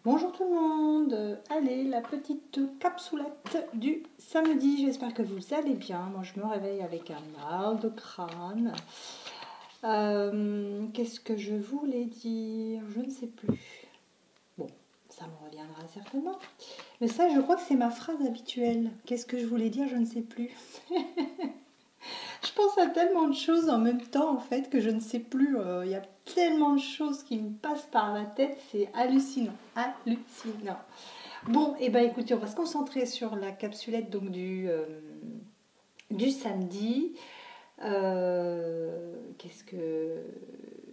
Bonjour tout le monde, allez la petite capsoulette du samedi, j'espère que vous allez bien. Moi je me réveille avec un mal de crâne. Qu'est-ce que je voulais dire? Je ne sais plus. Bon, ça me reviendra certainement. Mais ça je crois que c'est ma phrase habituelle. Qu'est-ce que je voulais dire? Je ne sais plus. Je pense à tellement de choses en même temps en fait que je ne sais plus. Il y a tellement de choses qui me passent par la tête, c'est hallucinant, hallucinant. Bon, et ben écoutez, on va se concentrer sur la capsulette donc du samedi. Qu'est-ce que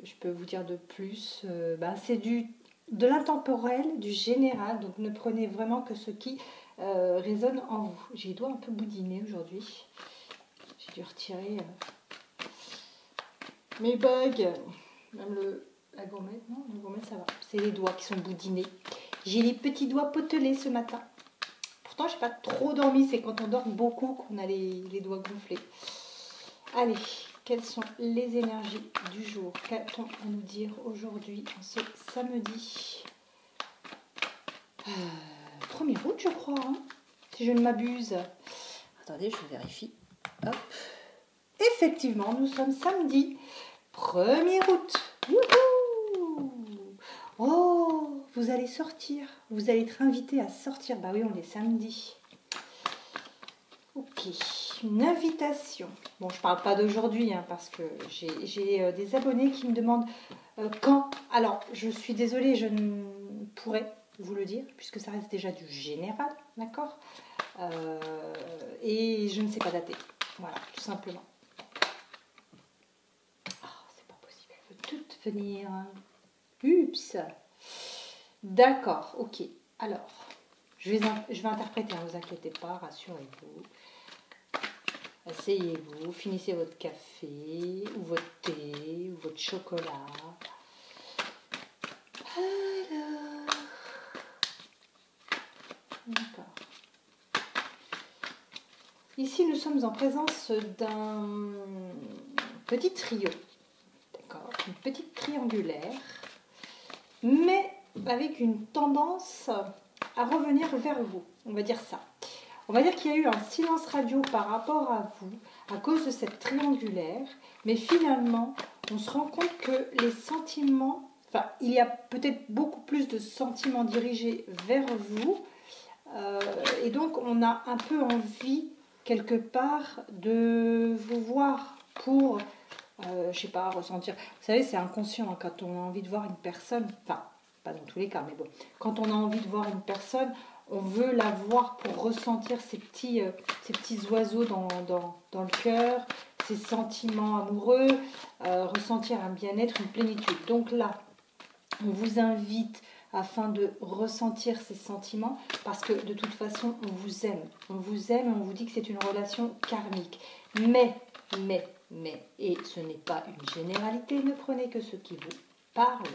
je peux vous dire de plus? C'est de l'intemporel, du général, donc ne prenez vraiment que ce qui résonne en vous. J'ai les doigts un peu boudinés aujourd'hui. J'ai dû retirer mes bagues. Même la gourmette, non, la gourmette ça va. C'est les doigts qui sont boudinés. J'ai les petits doigts potelés ce matin. Pourtant, je n'ai pas trop dormi. C'est quand on dort beaucoup qu'on a les doigts gonflés. Allez, quelles sont les énergies du jour? Qu'a-t-on à nous dire aujourd'hui, en ce samedi 1er août, je crois, hein, si je ne m'abuse. Attendez, je vérifie. Hop. Effectivement, nous sommes samedi 1er août. Youhou! Oh, vous allez sortir. Vous allez être invité à sortir. Bah oui, on est samedi. Ok, une invitation. Bon, je parle pas d'aujourd'hui hein, parce que j'ai des abonnés qui me demandent quand. Alors, je suis désolée, je ne pourrais vous le dire puisque ça reste déjà du général, d'accord et je ne sais pas dater. Voilà, tout simplement. Oh, c'est pas possible, elle veut toutes venir. Oups. D'accord, ok. Alors, je vais interpréter, ne vous inquiétez pas, rassurez-vous. Asseyez-vous, finissez votre café, ou votre thé, ou votre chocolat. Alors, d'accord. Ici, nous sommes en présence d'un petit trio, d'accord, une petite triangulaire, mais avec une tendance à revenir vers vous, on va dire ça. On va dire qu'il y a eu un silence radio par rapport à vous à cause de cette triangulaire, mais finalement, on se rend compte que les sentiments, il y a peut-être beaucoup plus de sentiments dirigés vers vous, et donc on a un peu envie, quelque part, de vous voir pour, je sais pas, ressentir. Vous savez, c'est inconscient, hein, quand on a envie de voir une personne, enfin, pas dans tous les cas, mais bon, quand on a envie de voir une personne, on veut la voir pour ressentir ces petits oiseaux dans le cœur, ces sentiments amoureux, ressentir un bien-être, une plénitude. Donc là, on vous invite afin de ressentir ces sentiments parce que de toute façon, on vous aime. On vous aime et on vous dit que c'est une relation karmique. Mais, et ce n'est pas une généralité, ne prenez que ce qui vous parle.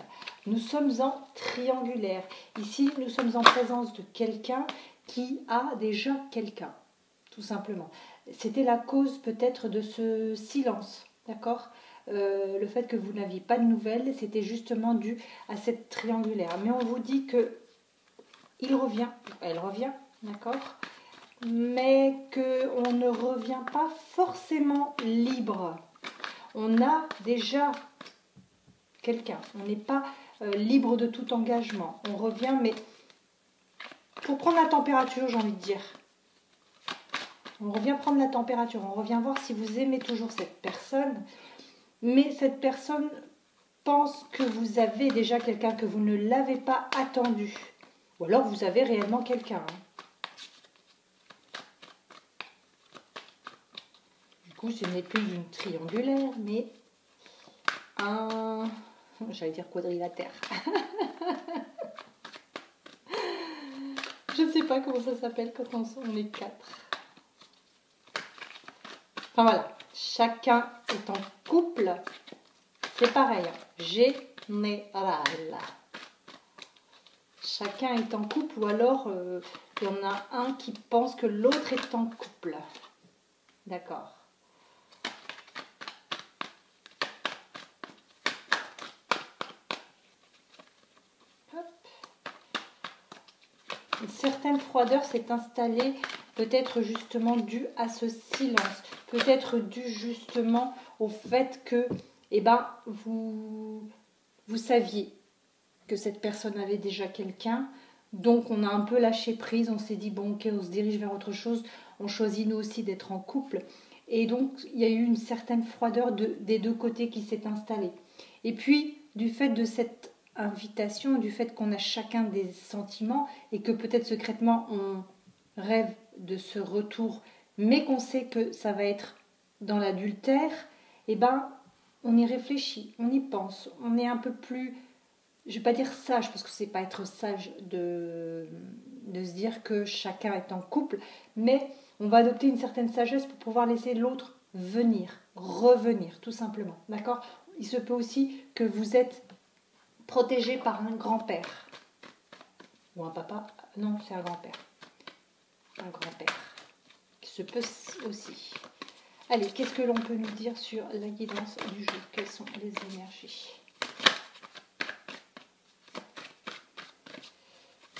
Nous sommes en triangulaire. Ici, nous sommes en présence de quelqu'un qui a déjà quelqu'un, tout simplement. C'était la cause peut-être de ce silence, d'accord le fait que vous n'aviez pas de nouvelles, c'était justement dû à cette triangulaire. Mais on vous dit que il revient, elle revient, d'accord mais qu'on ne revient pas forcément libre. On a déjà quelqu'un. On n'est pas libre de tout engagement. On revient, mais pour prendre la température, j'ai envie de dire. On revient prendre la température. On revient voir si vous aimez toujours cette personne. Mais cette personne pense que vous avez déjà quelqu'un, que vous ne l'avez pas attendu. Ou alors vous avez réellement quelqu'un. Du coup, ce n'est plus une triangulaire, mais un... J'allais dire quadrilatère. Je ne sais pas comment ça s'appelle quand on est 4. Enfin voilà, chacun est en couple. C'est pareil, général. Chacun est en couple ou alors il y en a un qui pense que l'autre est en couple. D'accord. Hop. Une certaine froideur s'est installée, peut-être justement due à ce silence, peut-être due justement au fait que, eh ben, vous saviez que cette personne avait déjà quelqu'un, donc on a un peu lâché prise, on s'est dit bon ok, on se dirige vers autre chose, on choisit nous aussi d'être en couple, et donc il y a eu une certaine froideur des deux côtés qui s'est installée. Et puis du fait de cette invitation, du fait qu'on a chacun des sentiments et que peut-être secrètement on rêve de ce retour, mais qu'on sait que ça va être dans l'adultère, eh ben on y réfléchit, on y pense, on est un peu plus, je ne vais pas dire sage, parce que c'est pas être sage de se dire que chacun est en couple, mais on va adopter une certaine sagesse pour pouvoir laisser l'autre venir, revenir, tout simplement. D'accord? Il se peut aussi que vous êtes protégé par un grand-père. Ou un papa. Non, c'est un grand-père. Un grand-père. Qui se peut aussi. Allez, qu'est-ce que l'on peut nous dire sur la guidance du jour? Quelles sont les énergies?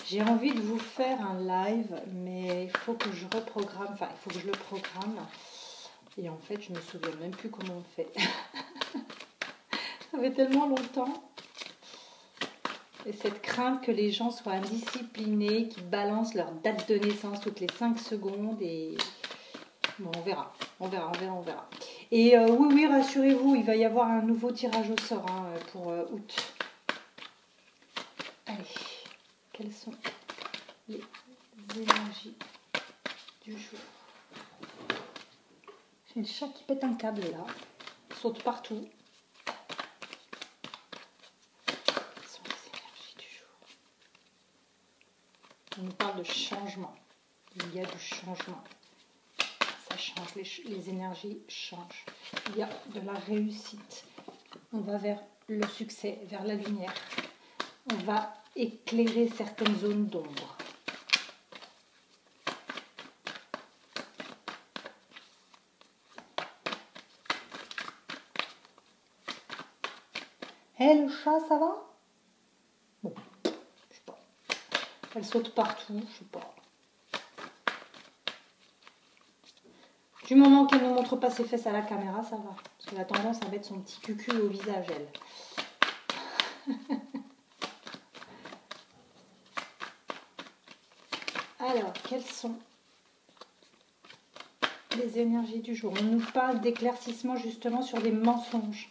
J'ai envie de vous faire un live, mais il faut que je reprogramme, enfin il faut que je le programme. Et en fait, je ne me souviens même plus comment on fait. Ça fait tellement longtemps. Et cette crainte que les gens soient indisciplinés, qu'ils balancent leur date de naissance toutes les 5 secondes. Et bon, on verra. Et oui, rassurez-vous, il va y avoir un nouveau tirage au sort pour août. Allez, quelles sont les énergies du jour? J'ai le chat qui pète un câble là, il saute partout. Quelles sont les énergies du jour? On nous parle de changement. Il y a du changement. Ça change, les énergies changent. Il y a de la réussite. On va vers le succès, vers la lumière. On va éclairer certaines zones d'ombre. Hé, le chat, ça va? Bon, je sais pas. Elle saute partout, je sais pas. Du moment qu'elle ne montre pas ses fesses à la caméra, ça va. Parce qu'elle a tendance à mettre son petit cucu au visage, elle. Alors, quelles sont les énergies du jour? On nous parle d'éclaircissement justement sur des mensonges.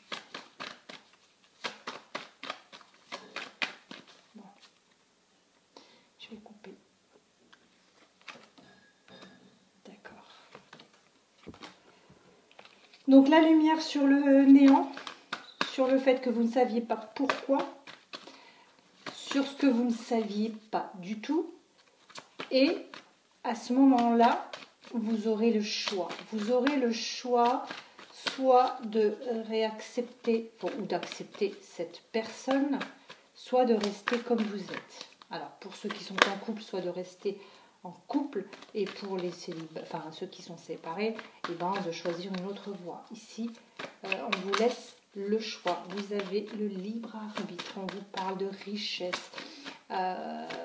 Bon. Je vais couper. D'accord. Donc la lumière sur le néant, sur le fait que vous ne saviez pas pourquoi, sur ce que vous ne saviez pas du tout. Et à ce moment-là, vous aurez le choix. Vous aurez le choix soit de réaccepter ou d'accepter cette personne, soit de rester comme vous êtes. Alors, pour ceux qui sont en couple, soit de rester en couple, et pour les ceux qui sont séparés, et ben, de choisir une autre voie. Ici, on vous laisse le choix. Vous avez le libre arbitre. On vous parle de richesse.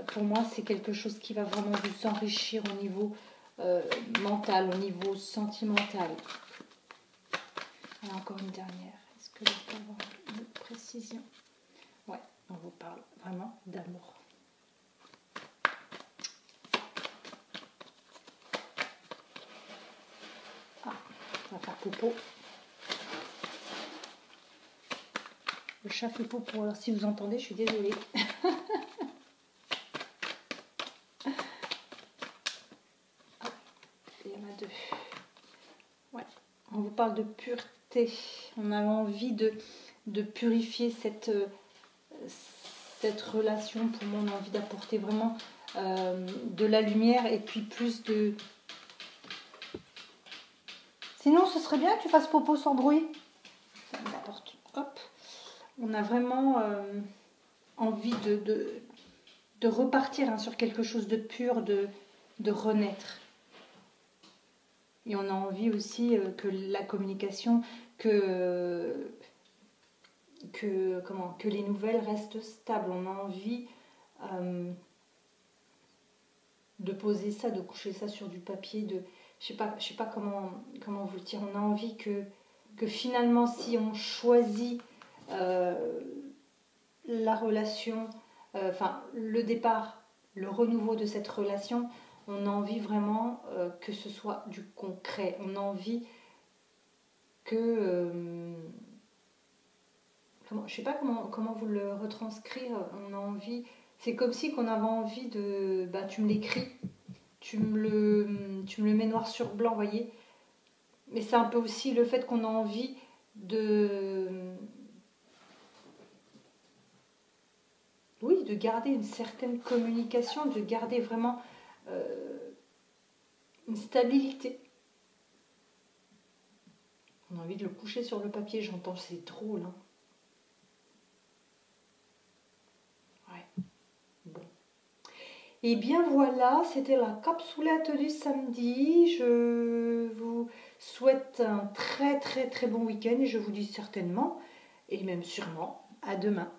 Pour moi, c'est quelque chose qui va vraiment vous enrichir au niveau mental, au niveau sentimental. Alors, encore une dernière. Est-ce que je peux avoir une précision? Ouais, on vous parle vraiment d'amour. Ah, on va faire popo. Le chat fait popo. Alors, si vous entendez, je suis désolée. Il y en a deux. Ouais, on vous parle de pureté. On a envie de purifier cette relation. Pour moi, on a envie d'apporter vraiment de la lumière et puis plus de... Sinon, ce serait bien que tu fasses popo sans bruit. Ça m'apporte. Hop. On a vraiment envie de repartir sur quelque chose de pur, de renaître. Et on a envie aussi que la communication, que les nouvelles restent stables. On a envie de poser ça, de coucher ça sur du papier, je sais pas comment vous le dire. On a envie que finalement, si on choisit la relation, enfin le départ, le renouveau de cette relation, on a envie vraiment que ce soit du concret. On a envie que... je sais pas comment vous le retranscrire. On a envie... C'est comme si qu'on avait envie de... Bah, tu me l'écris, tu me le mets noir sur blanc, voyez. Mais c'est un peu aussi le fait qu'on a envie de... Oui, de garder une certaine communication, de garder vraiment une stabilité. On a envie de le coucher sur le papier, j'entends, c'est drôle. Hein. Ouais, bon. Et bien voilà, c'était la capsoulette du samedi. Je vous souhaite un très très très bon week-end et je vous dis certainement, et même sûrement, à demain.